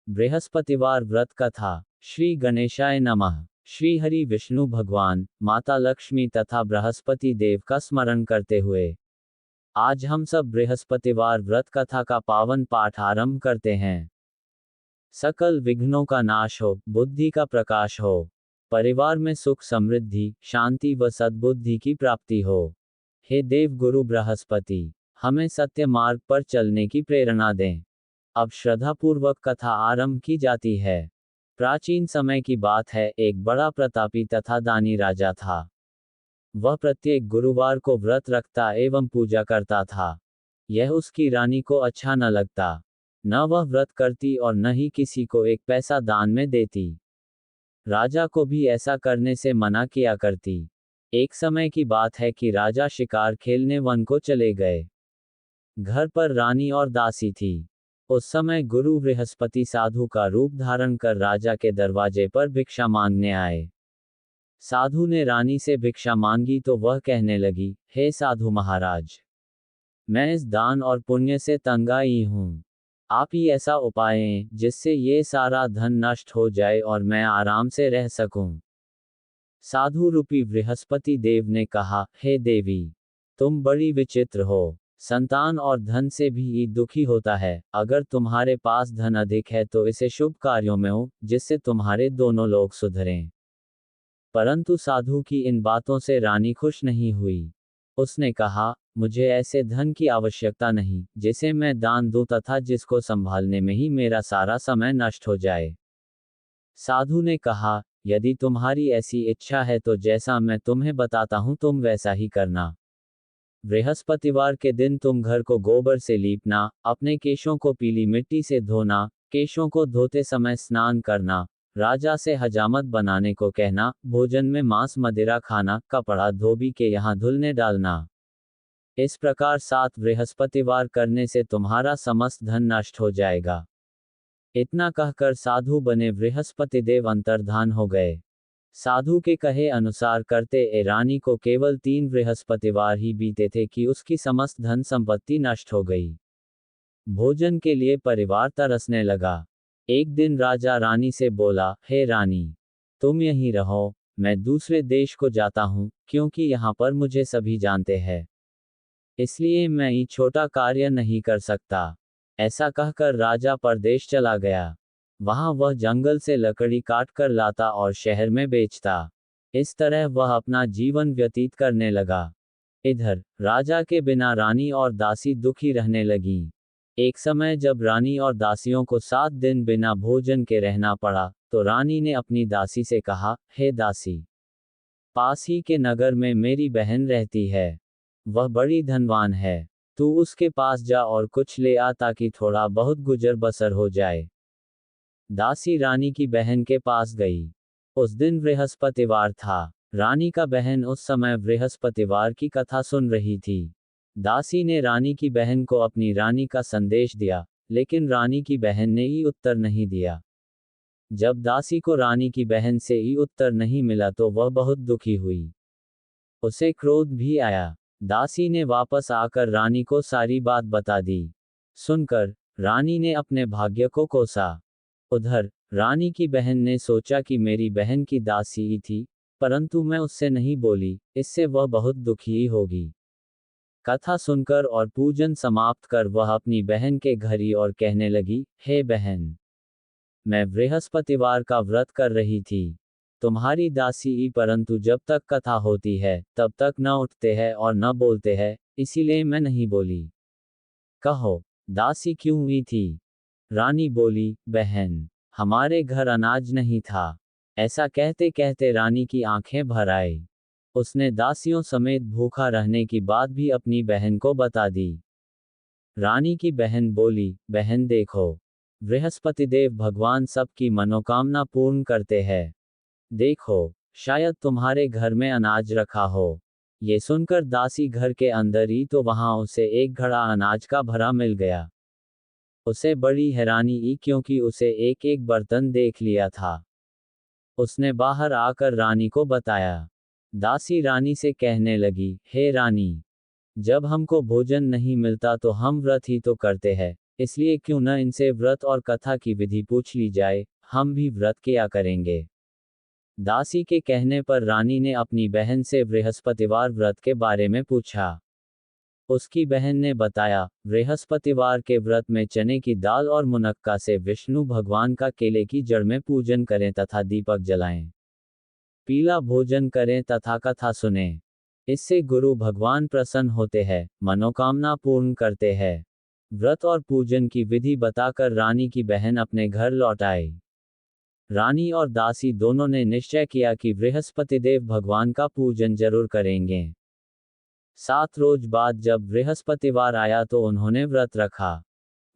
बृहस्पतिवार व्रत कथा। श्री गणेशाय नमः। श्री हरि विष्णु भगवान, माता लक्ष्मी तथा बृहस्पति देव का स्मरण करते हुए आज हम सब बृहस्पतिवार व्रत कथा का पावन पाठ आरंभ करते हैं। सकल विघ्नों का नाश हो, बुद्धि का प्रकाश हो, परिवार में सुख समृद्धि, शांति व सद्बुद्धि की प्राप्ति हो। हे देव गुरु बृहस्पति, हमें सत्य मार्ग पर चलने की प्रेरणा दें। अब श्रद्धापूर्वक कथा आरंभ की जाती है। प्राचीन समय की बात है, एक बड़ा प्रतापी तथा दानी राजा था। वह प्रत्येक गुरुवार को व्रत रखता एवं पूजा करता था। यह उसकी रानी को अच्छा न लगता। न वह व्रत करती और न ही किसी को एक पैसा दान में देती। राजा को भी ऐसा करने से मना किया करती। एक समय की बात है कि राजा शिकार खेलने वन को चले गए। घर पर रानी और दासी थी। उस समय गुरु बृहस्पति साधु का रूप धारण कर राजा के दरवाजे पर भिक्षा मांगने आए। साधु ने रानी से भिक्षा मांगी तो वह कहने लगी, हे साधु महाराज, मैं इस दान और पुण्य से तंग आई हूँ। आप ही ऐसा उपाय जिससे ये सारा धन नष्ट हो जाए और मैं आराम से रह सकूं। साधु रूपी बृहस्पति देव ने कहा, हे देवी, तुम बड़ी विचित्र हो। संतान और धन से भी दुखी होता है। अगर तुम्हारे पास धन अधिक है तो इसे शुभ कार्यों में हो, जिससे तुम्हारे दोनों लोग सुधरें। परंतु साधु की इन बातों से रानी खुश नहीं हुई। उसने कहा, मुझे ऐसे धन की आवश्यकता नहीं जिसे मैं दान दूं तथा जिसको संभालने में ही मेरा सारा समय नष्ट हो जाए। साधु ने कहा, यदि तुम्हारी ऐसी इच्छा है तो जैसा मैं तुम्हें बताता हूं तुम वैसा ही करना। बृहस्पतिवार के दिन तुम घर को गोबर से लीपना, अपने केशों को पीली मिट्टी से धोना, केशों को धोते समय स्नान करना, राजा से हजामत बनाने को कहना, भोजन में मांस मदिरा खाना, कपड़ा धोबी के यहाँ धुलने डालना। इस प्रकार 7 बृहस्पतिवार करने से तुम्हारा समस्त धन नष्ट हो जाएगा। इतना कहकर साधु बने बृहस्पति देव अंतर्धान हो गए। साधु के कहे अनुसार करते रानी को केवल 3 बृहस्पतिवार ही बीते थे कि उसकी समस्त धन संपत्ति नष्ट हो गई। भोजन के लिए परिवार तरसने लगा। एक दिन राजा रानी से बोला, हे रानी, तुम यहीं रहो, मैं दूसरे देश को जाता हूँ, क्योंकि यहाँ पर मुझे सभी जानते हैं। इसलिए मैं ये छोटा कार्य नहीं कर सकता। ऐसा कहकर राजा परदेश चला गया। वहां वह जंगल से लकड़ी काट कर लाता और शहर में बेचता। इस तरह वह अपना जीवन व्यतीत करने लगा। इधर राजा के बिना रानी और दासी दुखी रहने लगीं। एक समय जब रानी और दासियों को 7 दिन बिना भोजन के रहना पड़ा, तो रानी ने अपनी दासी से कहा, हे दासी, पास ही के नगर में मेरी बहन रहती है। वह बड़ी धनवान है। तू उसके पास जा और कुछ ले आ ताकि थोड़ा बहुत गुजर बसर हो जाए। दासी रानी की बहन के पास गई। उस दिन बृहस्पतिवार था। रानी का बहन उस समय बृहस्पतिवार की कथा सुन रही थी। दासी ने रानी की बहन को अपनी रानी का संदेश दिया, लेकिन रानी की बहन ने ही उत्तर नहीं दिया। जब दासी को रानी की बहन से ही उत्तर नहीं मिला तो वह बहुत दुखी हुई। उसे क्रोध भी आया। दासी ने वापस आकर रानी को सारी बात बता दी। सुनकर रानी ने अपने भाग्य को कोसा। उधर रानी की बहन ने सोचा कि मेरी बहन की दासी ही थी, परंतु मैं उससे नहीं बोली, इससे वह बहुत दुखी होगी। कथा सुनकर और पूजन समाप्त कर वह अपनी बहन के घर ही और कहने लगी, हे बहन, मैं बृहस्पतिवार का व्रत कर रही थी। तुम्हारी दासी ही परंतु जब तक कथा होती है तब तक न उठते हैं और न बोलते हैं, इसीलिए मैं नहीं बोली। कहो, दासी क्यों हुई थी? रानी बोली, बहन, हमारे घर अनाज नहीं था। ऐसा कहते कहते रानी की आंखें भर आई। उसने दासियों समेत भूखा रहने की बात भी अपनी बहन को बता दी। रानी की बहन बोली, बहन देखो, बृहस्पतिदेव भगवान सबकी मनोकामना पूर्ण करते हैं। देखो, शायद तुम्हारे घर में अनाज रखा हो। ये सुनकर दासी घर के अंदर ही तो वहां उसे एक घड़ा अनाज का भरा मिल गया। उसे बड़ी हैरानी हुई क्योंकि उसे एक एक बर्तन देख लिया था। उसने बाहर आकर रानी को बताया। दासी रानी से कहने लगी, हे रानी, जब हमको भोजन नहीं मिलता तो हम व्रत ही तो करते हैं, इसलिए क्यों न इनसे व्रत और कथा की विधि पूछ ली जाए, हम भी व्रत किया करेंगे। दासी के कहने पर रानी ने अपनी बहन से बृहस्पतिवार व्रत के बारे में पूछा। उसकी बहन ने बताया, बृहस्पतिवार के व्रत में चने की दाल और मुनक्का से विष्णु भगवान का केले की जड़ में पूजन करें तथा दीपक जलाएं। पीला भोजन करें तथा कथा सुनें। इससे गुरु भगवान प्रसन्न होते हैं, मनोकामना पूर्ण करते हैं। व्रत और पूजन की विधि बताकर रानी की बहन अपने घर लौट आई। रानी और दासी दोनों ने निश्चय किया कि बृहस्पतिदेव भगवान का पूजन जरूर करेंगे। 7 रोज बाद जब बृहस्पतिवार आया तो उन्होंने व्रत रखा।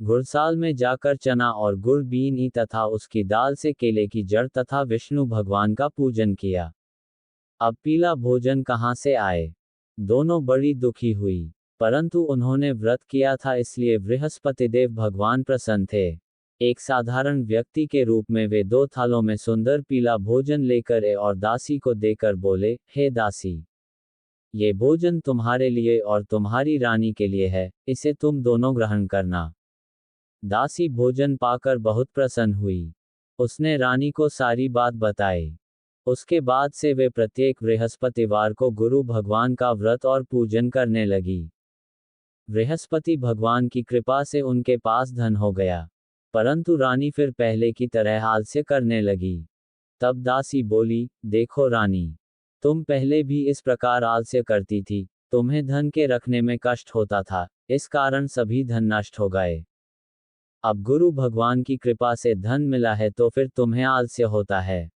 गुड़साल में जाकर चना और गुड़ बीनी तथा उसकी दाल से केले की जड़ तथा विष्णु भगवान का पूजन किया। अब पीला भोजन कहाँ से आए? दोनों बड़ी दुखी हुई, परंतु उन्होंने व्रत किया था इसलिए बृहस्पतिदेव भगवान प्रसन्न थे। एक साधारण व्यक्ति के रूप में वे 2 थालों में सुंदर पीला भोजन लेकर और दासी को देकर बोले, हे दासी, ये भोजन तुम्हारे लिए और तुम्हारी रानी के लिए है, इसे तुम दोनों ग्रहण करना। दासी भोजन पाकर बहुत प्रसन्न हुई। उसने रानी को सारी बात बताई। उसके बाद से वे प्रत्येक बृहस्पतिवार को गुरु भगवान का व्रत और पूजन करने लगी। बृहस्पति भगवान की कृपा से उनके पास धन हो गया, परंतु रानी फिर पहले की तरह आलस्य करने लगी। तब दासी बोली, देखो रानी, तुम पहले भी इस प्रकार आलस्य करती थी, तुम्हें धन के रखने में कष्ट होता था, इस कारण सभी धन नष्ट हो गए। अब गुरु भगवान की कृपा से धन मिला है तो फिर तुम्हें आलस्य होता है।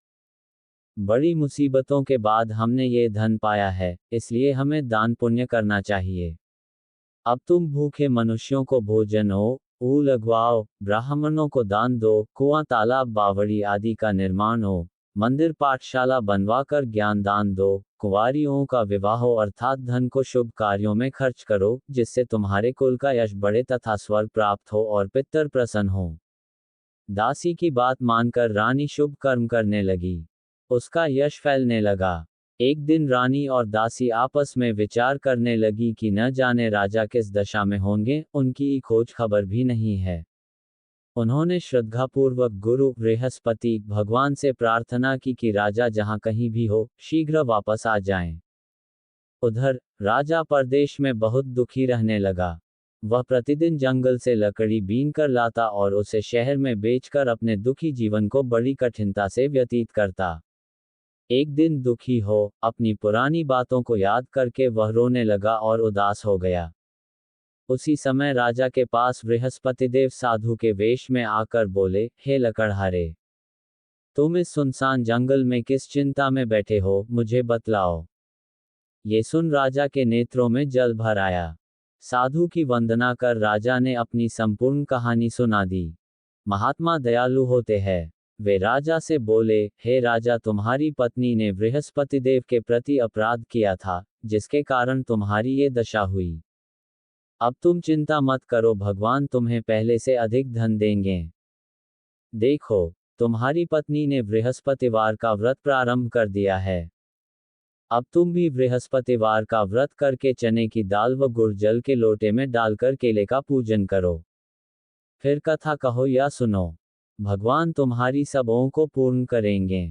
बड़ी मुसीबतों के बाद हमने ये धन पाया है, इसलिए हमें दान पुण्य करना चाहिए। अब तुम भूखे मनुष्यों को भोजन हो लगवाओ, ब्राह्मणों को दान दो, कुआं तालाब बावड़ी आदि का निर्माण हो, मंदिर पाठशाला बनवाकर ज्ञान दान दो, कुंवारियों का विवाह हो अर्थात धन को शुभ कार्यों में खर्च करो, जिससे तुम्हारे कुल का यश बढ़े तथा स्वर्ग प्राप्त हो और पितर प्रसन्न हो। दासी की बात मानकर रानी शुभ कर्म करने लगी। उसका यश फैलने लगा। एक दिन रानी और दासी आपस में विचार करने लगी कि न जाने राजा किस दशा में होंगे, उनकी खोज खबर भी नहीं है। उन्होंने श्रद्धापूर्वक गुरु बृहस्पति भगवान से प्रार्थना की कि राजा जहां कहीं भी हो, शीघ्र वापस आ जाएं। उधर राजा परदेश में बहुत दुखी रहने लगा। वह प्रतिदिन जंगल से लकड़ी बीन कर लाता और उसे शहर में बेचकर अपने दुखी जीवन को बड़ी कठिनता से व्यतीत करता। एक दिन दुखी हो, अपनी पुरानी बातों को याद करके वह रोने लगा और उदास हो गया। उसी समय राजा के पास बृहस्पतिदेव साधु के वेश में आकर बोले, हे लकड़हारे, तुम इस सुनसान जंगल में किस चिंता में बैठे हो, मुझे बतलाओ। ये सुन राजा के नेत्रों में जल भर आया। साधु की वंदना कर राजा ने अपनी संपूर्ण कहानी सुना दी। महात्मा दयालु होते हैं। वे राजा से बोले, हे राजा, तुम्हारी पत्नी ने बृहस्पतिदेव के प्रति अपराध किया था, जिसके कारण तुम्हारी ये दशा हुई। अब तुम चिंता मत करो, भगवान तुम्हें पहले से अधिक धन देंगे। देखो, तुम्हारी पत्नी ने बृहस्पतिवार का व्रत प्रारंभ कर दिया है। अब तुम भी बृहस्पतिवार का व्रत करके चने की दाल व गुड़ जल के लोटे में डालकर केले का पूजन करो। फिर कथा कहो या सुनो, भगवान तुम्हारी सबों को पूर्ण करेंगे।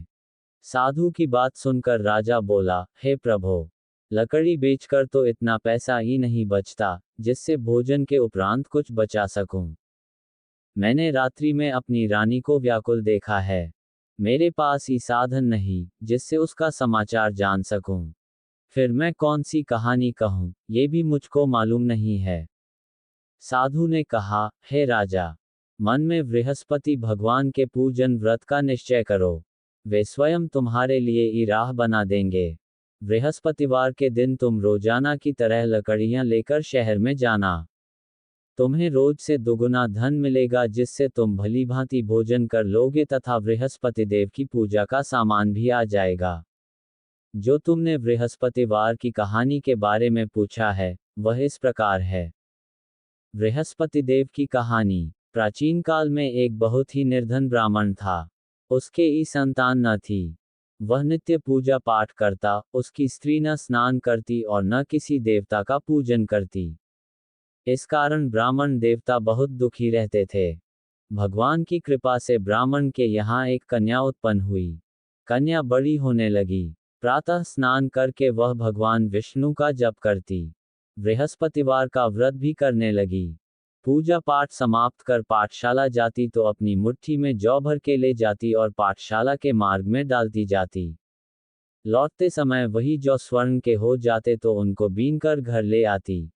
साधु की बात सुनकर राजा बोला, हे प्रभो, लकड़ी बेचकर तो इतना पैसा ही नहीं बचता, जिससे भोजन के उपरांत कुछ बचा सकूं। मैंने रात्रि में अपनी रानी को व्याकुल देखा है। मेरे पास ही साधन नहीं, जिससे उसका समाचार जान सकूं। फिर मैं कौन सी कहानी कहूं, ये भी मुझको मालूम नहीं है। साधु ने कहा, हे राजा, मन में बृहस्पति भगवान के पूजन व्रत का निश्चय करो। वे स्वयं तुम्हारे लिए ही राह बना देंगे। बृहस्पतिवार के दिन तुम रोजाना की तरह लकड़ियां लेकर शहर में जाना। तुम्हें रोज से दुगुना धन मिलेगा, जिससे तुम भली भांति भोजन कर लोगे तथा बृहस्पतिदेव की पूजा का सामान भी आ जाएगा। जो तुमने बृहस्पतिवार की कहानी के बारे में पूछा है, वह इस प्रकार है। बृहस्पतिदेव की कहानी। प्राचीन काल में एक बहुत ही निर्धन ब्राह्मण था। उसके ही संतान न थी। वह नित्य पूजा पाठ करता, उसकी स्त्री न स्नान करती और न किसी देवता का पूजन करती। इस कारण ब्राह्मण देवता बहुत दुखी रहते थे। भगवान की कृपा से ब्राह्मण के यहाँ एक कन्या उत्पन्न हुई। कन्या बड़ी होने लगी। प्रातः स्नान करके वह भगवान विष्णु का जप करती। बृहस्पतिवार का व्रत भी करने लगी। पूजा पाठ समाप्त कर पाठशाला जाती तो अपनी मुट्ठी में जौ भर के ले जाती और पाठशाला के मार्ग में डालती जाती। लौटते समय वही जौ स्वर्ण के हो जाते तो उनको बीन कर घर ले आती।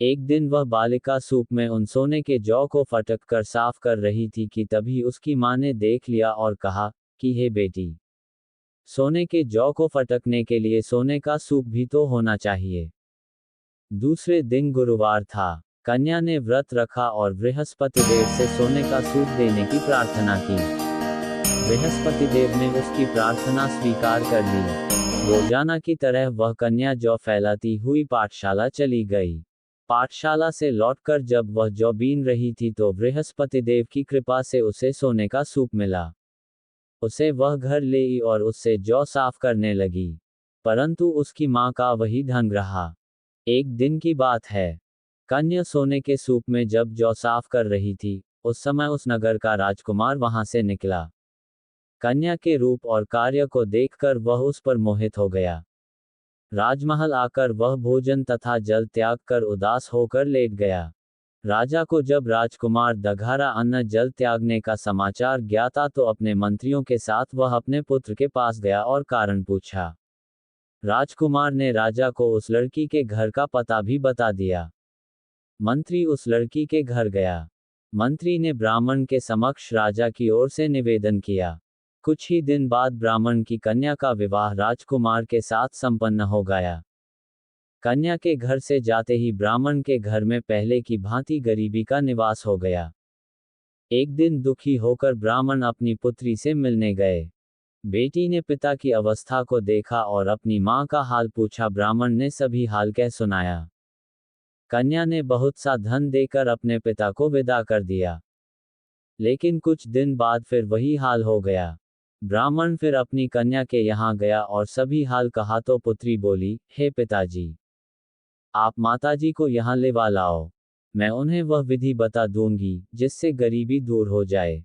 एक दिन वह बालिका सूप में उन सोने के जौ को फटक कर साफ कर रही थी कि तभी उसकी माँ ने देख लिया और कहा कि हे बेटी, सोने के जौ को फटकने के लिए सोने का सूप भी तो होना चाहिए। दूसरे दिन गुरुवार था। कन्या ने व्रत रखा और बृहस्पति देव से सोने का सूप देने की प्रार्थना की। बृहस्पति देव ने उसकी प्रार्थना स्वीकार कर ली। रोजाना की तरह वह कन्या जौ फैलाती हुई पाठशाला चली गई। पाठशाला से लौटकर जब वह जौ बीन रही थी तो बृहस्पति देव की कृपा से उसे सोने का सूप मिला। उसे वह घर ले आई और उससे जौ साफ करने लगी, परंतु उसकी माँ का वही ढंग रहा। एक दिन की बात है। कन्या सोने के सूप में जब जौ साफ कर रही थी, उस समय उस नगर का राजकुमार वहां से निकला। कन्या के रूप और कार्य को देखकर वह उस पर मोहित हो गया। राजमहल आकर वह भोजन तथा जल त्याग कर उदास होकर लेट गया। राजा को जब राजकुमार दघारा अन्न जल त्यागने का समाचार ज्ञाता तो अपने मंत्रियों के साथ वह अपने पुत्र के पास गया और कारण पूछा। राजकुमार ने राजा को उस लड़की के घर का पता भी बता दिया। मंत्री उस लड़की के घर गया। मंत्री ने ब्राह्मण के समक्ष राजा की ओर से निवेदन किया। कुछ ही दिन बाद ब्राह्मण की कन्या का विवाह राजकुमार के साथ संपन्न हो गया। कन्या के घर से जाते ही ब्राह्मण के घर में पहले की भांति गरीबी का निवास हो गया। एक दिन दुखी होकर ब्राह्मण अपनी पुत्री से मिलने गए। बेटी ने पिता की अवस्था को देखा और अपनी माँ का हाल पूछा। ब्राह्मण ने सभी हाल कह सुनाया। कन्या ने बहुत सा धन देकर अपने पिता को विदा कर दिया। लेकिन कुछ दिन बाद फिर वही हाल हो गया। ब्राह्मण फिर अपनी कन्या के यहाँ गया और सभी हाल कहा तो पुत्री बोली, हे पिताजी, आप माताजी को यहाँ लेवा लाओ, मैं उन्हें वह विधि बता दूंगी जिससे गरीबी दूर हो जाए।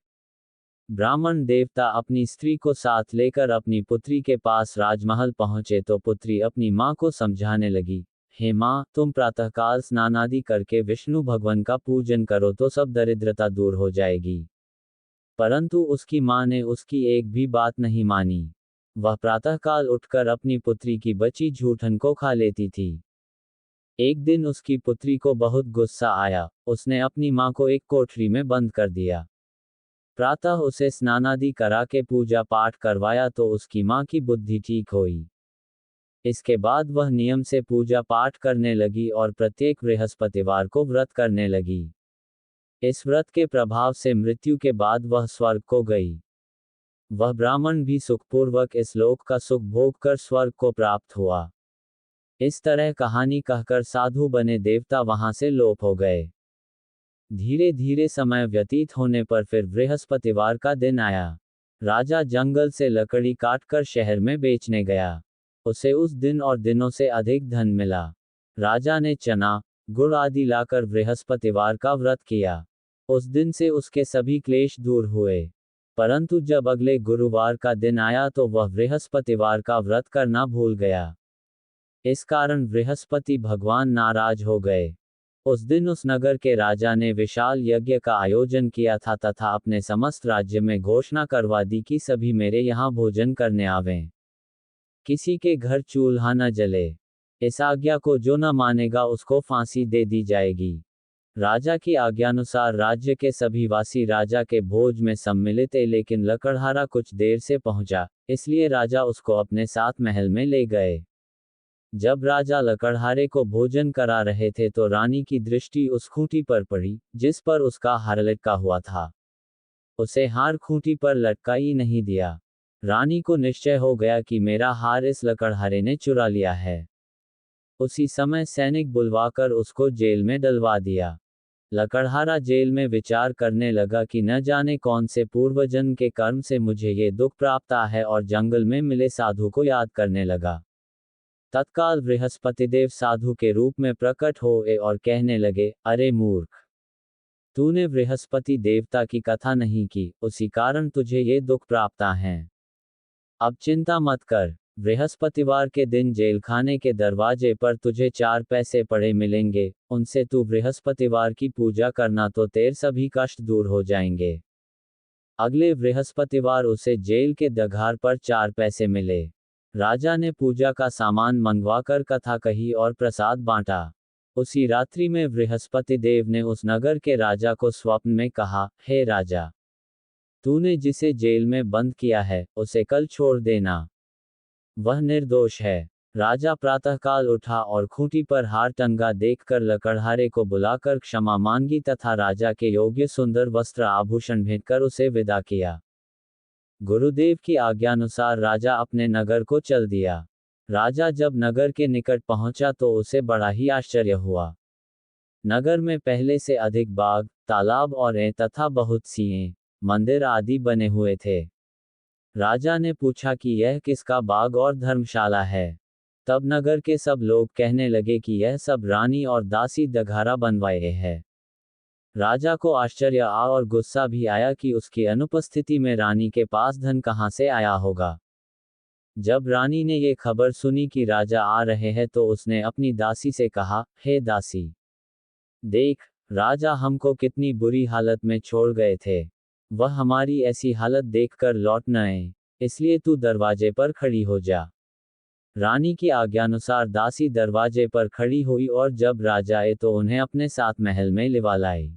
ब्राह्मण देवता अपनी स्त्री को साथ लेकर अपनी पुत्री के पास राजमहल पहुंचे तो पुत्री अपनी माँ को समझाने लगी, हे माँ, तुम प्रातःकाल स्नान आदि करके विष्णु भगवान का पूजन करो तो सब दरिद्रता दूर हो जाएगी। परंतु उसकी माँ ने उसकी एक भी बात नहीं मानी। वह प्रातःकाल उठकर अपनी पुत्री की बची जूठन को खा लेती थी। एक दिन उसकी पुत्री को बहुत गुस्सा आया। उसने अपनी माँ को एक कोठरी में बंद कर दिया। प्रातः उसे स्नानादि करा के पूजा पाठ करवाया तो उसकी माँ की बुद्धि ठीक हुई। इसके बाद वह नियम से पूजा पाठ करने लगी और प्रत्येक बृहस्पतिवार को व्रत करने लगी। इस व्रत के प्रभाव से मृत्यु के बाद वह स्वर्ग को गई। वह ब्राह्मण भी सुखपूर्वक इस लोक का सुख भोग कर स्वर्ग को प्राप्त हुआ। इस तरह कहानी कहकर साधु बने देवता वहां से लोप हो गए। धीरे धीरे समय व्यतीत होने पर फिर बृहस्पतिवार का दिन आया। राजा जंगल से लकड़ी काटकर शहर में बेचने गया। उसे उस दिन और दिनों से अधिक धन मिला। राजा ने चना, गुड़ आदि लाकर बृहस्पतिवार का व्रत किया। उस दिन से उसके सभी क्लेश दूर हुए। परंतु जब अगले गुरुवार का दिन आया तो वह बृहस्पतिवार का व्रत करना भूल गया। इस कारण बृहस्पति भगवान नाराज हो गए। उस दिन उस नगर के राजा ने विशाल यज्ञ का आयोजन किया था तथा अपने समस्त राज्य में घोषणा करवा दी कि सभी मेरे यहाँ भोजन करने आवें। किसी के घर चूल्हा न जले। इस आज्ञा को जो न मानेगा उसको फांसी दे दी जाएगी। राजा की आज्ञानुसार राज्य के सभी वासी राजा के भोज में सम्मिलित थे, लेकिन लकड़हारा कुछ देर से पहुंचा, इसलिए राजा उसको अपने साथ महल में ले गए। जब राजा लकड़हारे को भोजन करा रहे थे तो रानी की दृष्टि उस खूंटी पर पड़ी जिस पर उसका हार लटका हुआ था। उसे हार खूंटी पर लटका ही नहीं दिया। रानी को निश्चय हो गया कि मेरा हार इस लकड़हारे ने चुरा लिया है। उसी समय सैनिक बुलवाकर उसको जेल में डलवा दिया। लकड़हारा जेल में विचार करने लगा कि न जाने कौन से पूर्वजन्म के कर्म से मुझे ये दुख प्राप्त है और जंगल में मिले साधु को याद करने लगा। तत्काल बृहस्पतिदेव साधु के रूप में प्रकट हुए और कहने लगे, अरे मूर्ख, तूने बृहस्पति देवता की कथा नहीं की, उसी कारण तुझे ये दुख प्राप्त हैं। अब चिंता मत कर, बृहस्पतिवार के दिन जेलखाने के दरवाजे पर तुझे 4 पैसे पड़े मिलेंगे, उनसे तू बृहस्पतिवार की पूजा करना तो तेरे सभी कष्ट दूर हो जाएंगे। अगले बृहस्पतिवार उसे जेल के दरबार पर 4 पैसे मिले। राजा ने पूजा का सामान मंगवाकर कथा कही और प्रसाद बांटा। उसी रात्रि में बृहस्पति देव ने उस नगर के राजा को स्वप्न में कहा, हे राजा, तूने जिसे जेल में बंद किया है, उसे कल छोड़ देना, वह निर्दोष है। राजा प्रातःकाल उठा और खूंटी पर हार टंगा देखकर लकड़हारे को बुलाकर क्षमा मांगी तथा राजा के योग्य सुंदर वस्त्र आभूषण भेंटकर उसे विदा किया। गुरुदेव की आज्ञानुसार राजा अपने नगर को चल दिया। राजा जब नगर के निकट पहुंचा तो उसे बड़ा ही आश्चर्य हुआ। नगर में पहले से अधिक बाग, तालाब और तथा बहुत सी मंदिर आदि बने हुए थे। राजा ने पूछा कि यह किसका बाग और धर्मशाला है। तब नगर के सब लोग कहने लगे कि यह सब रानी और दासी दघारा बनवाए हैं। राजा को आश्चर्य और गुस्सा भी आया कि उसकी अनुपस्थिति में रानी के पास धन कहां से आया होगा। जब रानी ने ये खबर सुनी कि राजा आ रहे हैं तो उसने अपनी दासी से कहा, हे दासी, देख, राजा हमको कितनी बुरी हालत में छोड़ गए थे। वह हमारी ऐसी हालत देखकर लौट न आए, इसलिए तू दरवाजे पर खड़ी हो जा। रानी की आज्ञानुसार दासी दरवाजे पर खड़ी हुई और जब राजा आए तो उन्हें अपने साथ महल में लिवा लाई।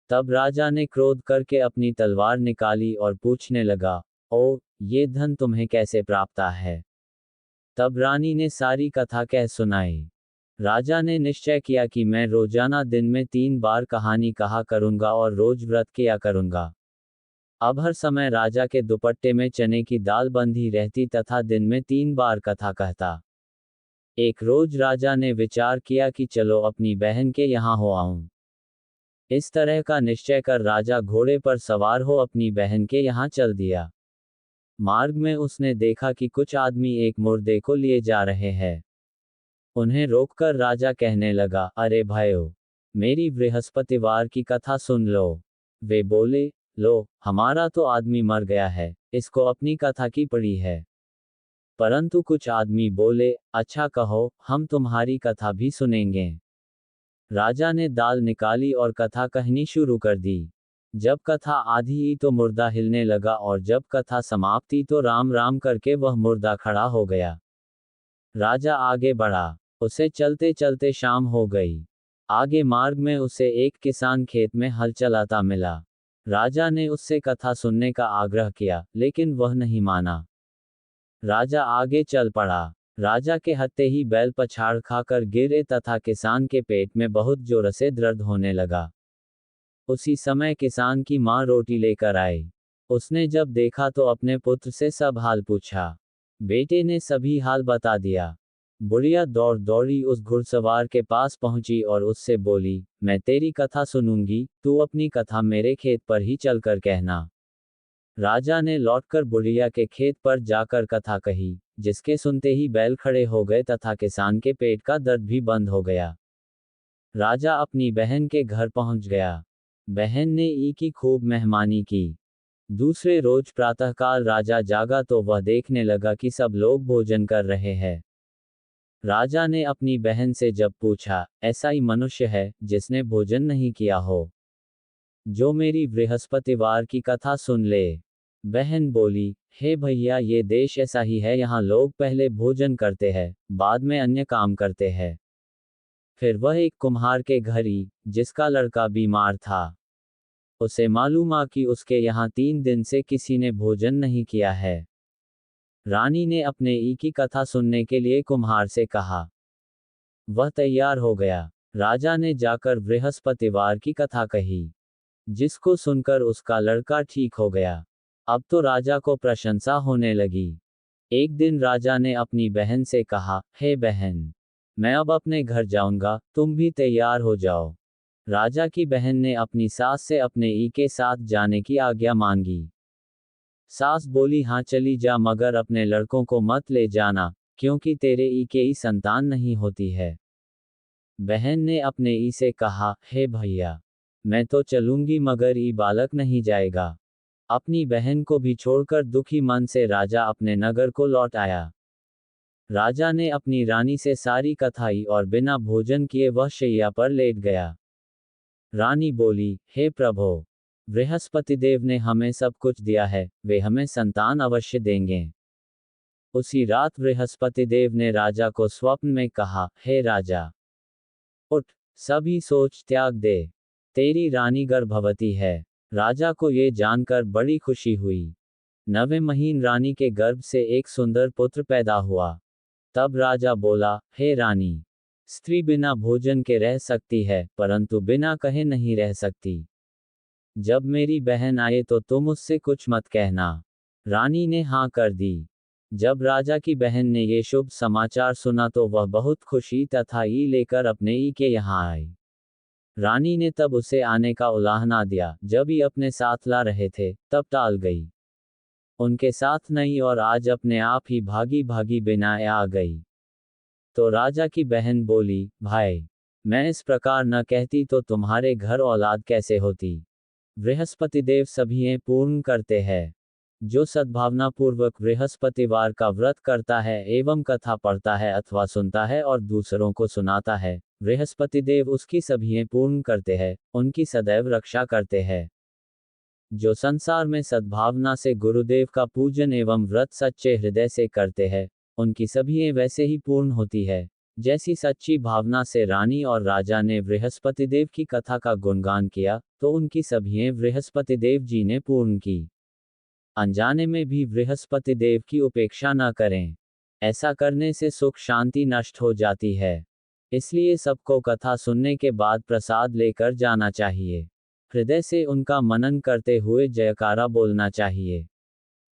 तब राजा ने क्रोध करके अपनी तलवार निकाली और पूछने लगा, ओ, ये धन तुम्हें कैसे प्राप्त है? तब रानी ने सारी कथा कह सुनाई। राजा ने निश्चय किया कि मैं रोजाना दिन में 3 बार कहानी कहा करूंगा और रोज व्रत किया करूंगा। अब हर समय राजा के दुपट्टे में चने की दाल बंधी रहती तथा दिन में 3 बार कथा कहता। एक रोज राजा ने विचार किया कि चलो अपनी बहन के यहाँ हो आऊं। इस तरह का निश्चय कर राजा घोड़े पर सवार हो अपनी बहन के यहाँ चल दिया। मार्ग में उसने देखा कि कुछ आदमी एक मुर्दे को लिए जा रहे हैं। उन्हें रोककर राजा कहने लगा, अरे भाइयों, मेरी बृहस्पतिवार की कथा सुन लो। वे बोले, लो, हमारा तो आदमी मर गया है, इसको अपनी कथा की पड़ी है। परंतु कुछ आदमी बोले, अच्छा कहो, हम तुम्हारी कथा भी सुनेंगे। राजा ने दाल निकाली और कथा कहनी शुरू कर दी। जब कथा आधी ही तो मुर्दा हिलने लगा और जब कथा समाप्ति तो राम राम करके वह मुर्दा खड़ा हो गया। राजा आगे बढ़ा। उसे चलते चलते शाम हो गई। आगे मार्ग में उसे एक किसान खेत में हल चलाता मिला। राजा ने उससे कथा सुनने का आग्रह किया, लेकिन वह नहीं माना। राजा आगे चल पड़ा। राजा के हत्ते ही बैल पछाड़ खाकर गिरे तथा किसान के पेट में बहुत जोर से दर्द होने लगा। उसी समय किसान की माँ रोटी लेकर आई। उसने जब देखा तो अपने पुत्र से सब हाल पूछा। बेटे ने सभी हाल बता दिया। बुढ़िया दौड़ दौड़ी उस घुड़सवार के पास पहुंची और उससे बोली, मैं तेरी कथा सुनूंगी, तू अपनी कथा मेरे खेत पर ही चलकर कहना। राजा ने लौटकर बुढ़िया के खेत पर जाकर कथा कही, जिसके सुनते ही बैल खड़े हो गए तथा किसान के पेट का दर्द भी बंद हो गया। राजा अपनी बहन के घर पहुंच गया। बहन ने ई की खूब मेहमानी की। दूसरे रोज प्रातःकाल राजा जागा तो वह देखने लगा कि सब लोग भोजन कर रहे हैं। राजा ने अपनी बहन से जब पूछा, ऐसा ही मनुष्य है जिसने भोजन नहीं किया हो, जो मेरी बृहस्पतिवार की कथा सुन ले? बहन बोली, हे भैया, ये देश ऐसा ही है, यहाँ लोग पहले भोजन करते हैं, बाद में अन्य काम करते हैं। फिर वह एक कुम्हार के घर ही, जिसका लड़का बीमार था। उसे मालूम आ कि उसके यहाँ 3 दिन से किसी ने भोजन नहीं किया है। रानी ने अपने ई की कथा सुनने के लिए कुम्हार से कहा। वह तैयार हो गया। राजा ने जाकर बृहस्पतिवार की कथा कही, जिसको सुनकर उसका लड़का ठीक हो गया। अब तो राजा को प्रशंसा होने लगी। एक दिन राजा ने अपनी बहन से कहा, हे बहन, मैं अब अपने घर जाऊंगा, तुम भी तैयार हो जाओ। राजा की बहन ने अपनी सास से अपने ई के साथ जाने की आज्ञा मांगी। सास बोली, हाँ चली जा, मगर अपने लड़कों को मत ले जाना, क्योंकि तेरे ई के ई संतान नहीं होती है। बहन ने अपने ई से कहा, हे भैया, मैं तो चलूंगी मगर ई बालक नहीं जाएगा। अपनी बहन को भी छोड़कर दुखी मन से राजा अपने नगर को लौट आया। राजा ने अपनी रानी से सारी कथाई और बिना भोजन किए वह शैया पर लेट गया। रानी बोली, हे प्रभो, बृहस्पतिदेव ने हमें सब कुछ दिया है, वे हमें संतान अवश्य देंगे। उसी रात बृहस्पतिदेव ने राजा को स्वप्न में कहा, हे राजा, उठ, सभी सोच त्याग दे, तेरी रानी गर्भवती है। राजा को ये जानकर बड़ी खुशी हुई। 9वें महीने रानी के गर्भ से एक सुंदर पुत्र पैदा हुआ। तब राजा बोला, हे रानी, स्त्री बिना भोजन के रह सकती है, परंतु बिना कहे नहीं रह सकती। जब मेरी बहन आए तो तुम उससे कुछ मत कहना। रानी ने हाँ कर दी। जब राजा की बहन ने ये शुभ समाचार सुना तो वह बहुत खुशी तथा ई लेकर अपने ई के यहाँ आई। रानी ने तब उसे आने का उलाहना दिया। जब ई अपने साथ ला रहे थे, तब टाल गई। उनके साथ नहीं और आज अपने आप ही भागी भागी बिना आ गई। तो राजा की बहन बोली, भाई, मैं इस प्रकार न कहती तो तुम्हारे घर औलाद कैसे होती। बृहस्पतिदेव सभी पूर्ण करते हैं। जो सद्भावनापूर्वक बृहस्पतिवार का व्रत करता है एवं कथा पढ़ता है अथवा सुनता है और दूसरों को सुनाता है, बृहस्पतिदेव उसकी सभी पूर्ण करते हैं, उनकी सदैव रक्षा करते हैं। जो संसार में सद्भावना से गुरुदेव का पूजन एवं व्रत सच्चे हृदय से करते हैं, उनकी सभी वैसे ही पूर्ण होती है, जैसी सच्ची भावना से रानी और राजा ने बृहस्पतिदेव की कथा का गुणगान किया, तो उनकी सभी बृहस्पतिदेव जी ने पूर्ण की। अनजाने में भी बृहस्पतिदेव की उपेक्षा न करें। ऐसा करने से सुख शांति नष्ट हो जाती है। इसलिए सबको कथा सुनने के बाद प्रसाद लेकर जाना चाहिए। हृदय से उनका मनन करते हुए जयकारा बोलना चाहिए।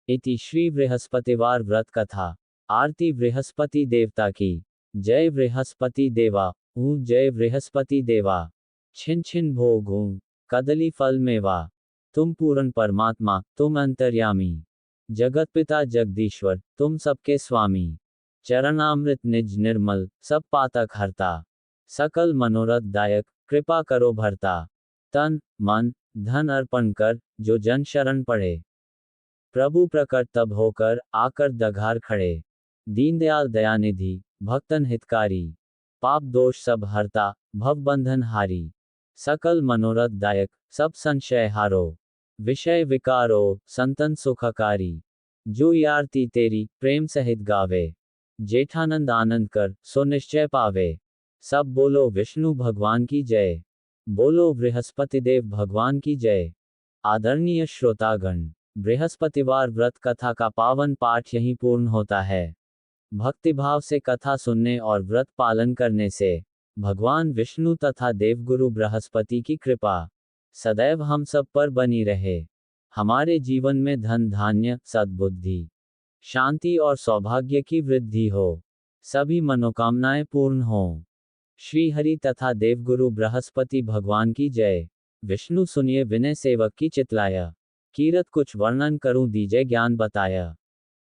इति श्री बृहस्पतिवार व्रत कथा। आरती बृहस्पति देवता की। जय बृहस्पति देवा। जय बृहस्पति देवा। छिन छिन भोग कदली फल मेवा। तुम पूर्ण परमात्मा, तुम अंतर्यामी। जगत पिता जगदीश्वर, तुम सबके स्वामी। चरणामृत निज निर्मल, सब पातक हरता। सकल मनोरथ दायक, कृपा करो भरता। तन, मन, धन अर्पण कर, जो जन शरण पड़े। प्रभु प्रकट तब होकर, आकर दघार खड़े। दीनदयाल दयानिधि, भक्तन हितकारी। पाप दोष सब हरता, भव बंधन हारी। सकल मनोरथ दायक, सब संशय हारो। विषय विकारो, संतन सुखकारी। जो आरती तेरी, प्रेम सहित गावे। जेठानंद आनंद कर, सो निश्चय पावे। सब बोलो विष्णु भगवान की जय। बोलो बृहस्पतिदेव भगवान की जय। आदरणीय श्रोतागण, बृहस्पतिवार व्रत कथा का पावन पाठ यहीं पूर्ण होता है। भक्तिभाव से कथा सुनने और व्रत पालन करने से भगवान विष्णु तथा देवगुरु बृहस्पति की कृपा सदैव हम सब पर बनी रहे। हमारे जीवन में धन धान्य, सद्बुद्धि, शांति और सौभाग्य की वृद्धि हो। सभी मनोकामनाएं पूर्ण हों। श्री हरि तथा देवगुरु बृहस्पति भगवान की जय। विष्णु सुनिए विनय सेवक की चितलाया। कीरत कुछ वर्णन करूं दीजय ज्ञान बताया।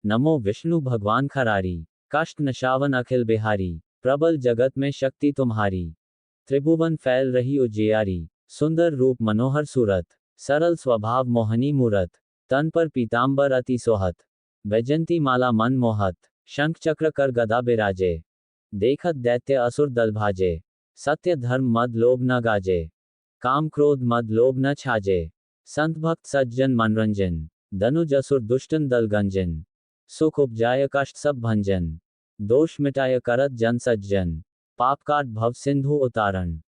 नमो विष्णु भगवान खरारी। कष्ट नशावन अखिल बिहारी। प्रबल जगत में शक्ति तुम्हारी। त्रिभुवन फैल रही उजियारी। सुंदर रूप मनोहर सूरत। सरल स्वभाव मोहनी मूरत। तन पर पीतांबर अति सोहत। वैजंती माला मन मोहत। शंख चक्र कर गदा बिराजे। देखत दैत्य असुर दल भाजे। सत्य धर्म मद लोभ न गाजे। काम क्रोध मद लोभ न छाजे। संत भक्त सज्जन मनरंजन। धनुज असुर दुष्टन दल गंजन। सुख उपजाय कष्ट सब भंजन। दोष मिटाय करत जन सज्जन। पाप काट भव सिंधु उतारण।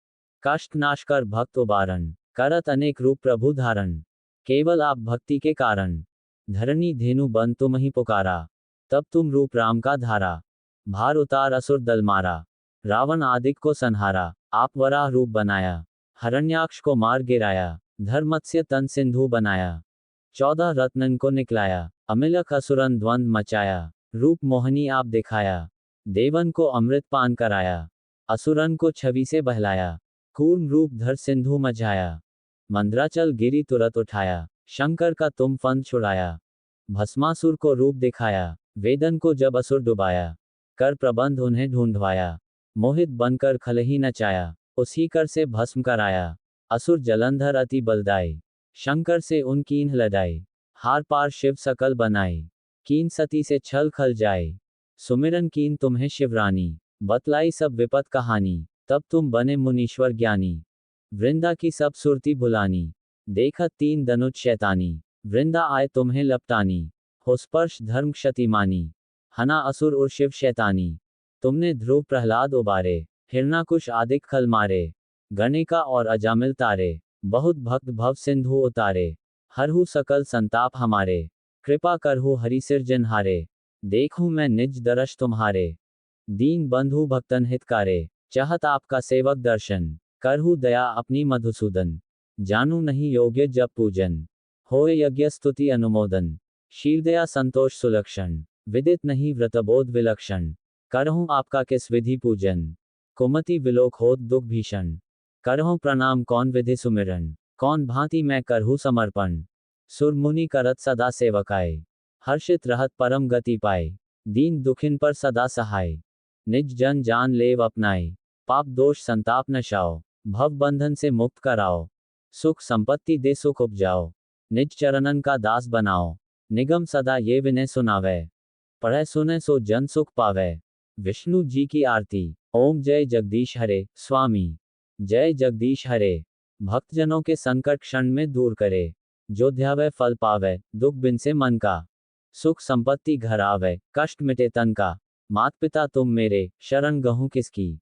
कष्ट नाश कर भक्त उबारण। करत अनेक रूप प्रभु धारण। केवल आप भक्ति के कारण। धरणी धेनु बन तुम ही पुकारा। तब तुम रूप राम का धारा। भार उतार असुर दल मारा। रावण आदिक को संहारा। आप वराह रूप बनाया। हरण्याक्ष को मार गिराया। धर्मत्स्य तन सिंधु बनाया। 14 रत्नन को निकलाया। अमिलक असुरन द्वंद मचाया। रूप मोहनी आप दिखाया। देवन को अमृत पान कराया। असुरन को छवि से बहलाया। कूर्म रूप धर सिंधु मझाया। मंद्राचल गिरी तुरत उठाया। शंकर का तुम फंद छुड़ाया। भस्मासुर को रूप दिखाया। वेदन को जब असुर डुबाया। कर प्रबंध उन्हें ढूंढवाया, मोहित बनकर खलही नचाया, उसी कर से भस्म कराया। असुर जलंधर अति बलदाई, शंकर से उन कीन्ह लड़ाई, हार पार शिव सकल बनाए, कीन सती से छल खल जाए, सुमिरन कीन तुम्हें शिवरानी, बतलाई सब विपत कहानी, तब तुम बने मुनीश्वर ज्ञानी। वृंदा की सब सुरती भुलानी, देखत तीन दनुज शैतानी, वृंदा आए तुम्हें लपटानी, हो स्पर्श धर्म क्षति मानी, हना असुर और शिव शैतानी। तुमने ध्रुव प्रहलाद उबारे, हिरणाकुश आदिक खल मारे, गणिका और अजामिल तारे, बहुत भक्त भव सिंधु उतारे, हरहु सकल संताप हमारे, कृपा करहु हरि सिरजनहारे, देखूं मैं निज दर्श तुम्हारे, दीन बंधु भक्तन हितकारे, चाहत आपका सेवक दर्शन, करहु दया अपनी मधुसूदन, जानू नहीं योग्य जब पूजन, होय यज्ञ स्तुति अनुमोदन, शीलदया संतोष सुलक्षण, विदित नहीं व्रतबोध विलक्षण, करहूं आपका किस विधि पूजन, कुमति विलोक होत दुख भीषण, करहूं प्रणाम कौन विधि सुमिरन, कौन भांति मैं करहूं समर्पण, सुर मुनि करत सदा सेवकाय, हर्षित रहत परम गति पाए, दीन दुखिन पर सदा सहाय, निज जन जान लेव अपनाए, पाप दोष संताप नशाओ, भव बंधन से मुक्त कराओ, सुख संपत्ति दे सुख उपजाओ, निज चरणन का दास बनाओ, निगम सदा ये विनय सुनावे, पढ़े सुने सो जन सुख पावे। विष्णु जी की आरती। ओम जय जगदीश हरे स्वामी, जय जगदीश हरे। भक्तजनों के संकट क्षण में दूर करे, जो ध्यावे फल पावे, दुख बिन से मन का, सुख संपत्ति घर आवे, कष्ट मिटे तन का। मात पिता तुम मेरे, शरण गहूं किसकी,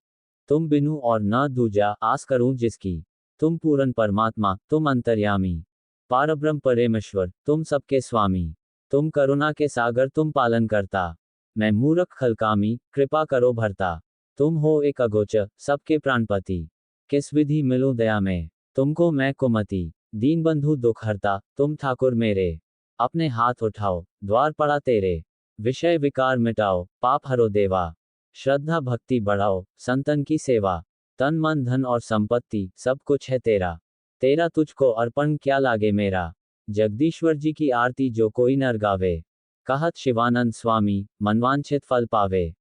तुम बिनु और न दूजा, आस करूं जिसकी। तुम पूरन परमात्मा, तुम अंतर्यामी, पारब्रह्म परमेश्वर, तुम सबके स्वामी। तुम करुणा के सागर, तुम पालन करता, मैं मूर्ख खलकामी, कृपा करो भरता। तुम हो एक अगोचर, सबके प्राणपति, किस विधि मिलूं दया में, तुमको मैं कुमति। दीन बंधु दुख हरता, तुम ठाकुर मेरे, अपने हाथ उठाओ, द्वार पड़ा तेरे। विषय विकार मिटाओ, पाप हरो देवा, श्रद्धा भक्ति बढ़ाओ, संतन की सेवा। तन मन धन और संपत्ति, सब कुछ है तेरा, तेरा तुझको अर्पण क्या लागे मेरा। जगदीश्वर जी की आरती जो कोई नर गावे, कहत शिवानंद स्वामी, मनवांछित फल पावे।